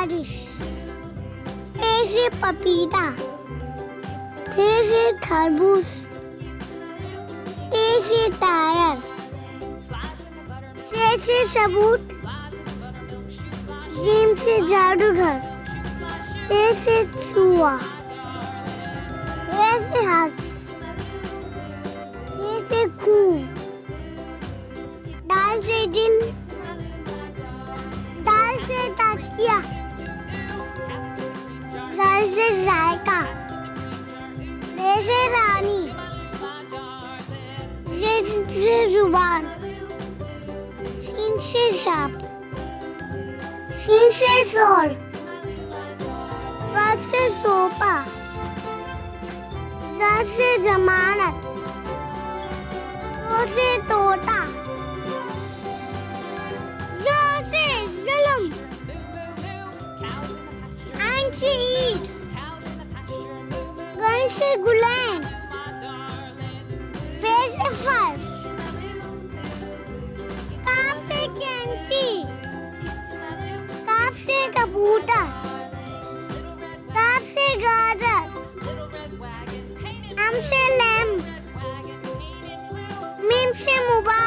radish. A से पपीता. T से तरबूज. T से टायर. C से सबूत. J से जादूगर. A से चूहा. A से हाथ. K से खून. दाल से दिल. दाल से तकिया. ज़ाल से जायका. रे से रानी. ज़ेड से जुबान. सीन से सांप. सीन से शॉल. फ़ा से सोफा. ज़ा से जमानत. तो से तोता. ज़ से ज़ुल्म. ऐन से ईंट. गन से गुलेन. फे से फल. काफ से कैंची. काफ से कबूतर. काफ से गाजर. आम से लैम्प. मीम से मोबाइल.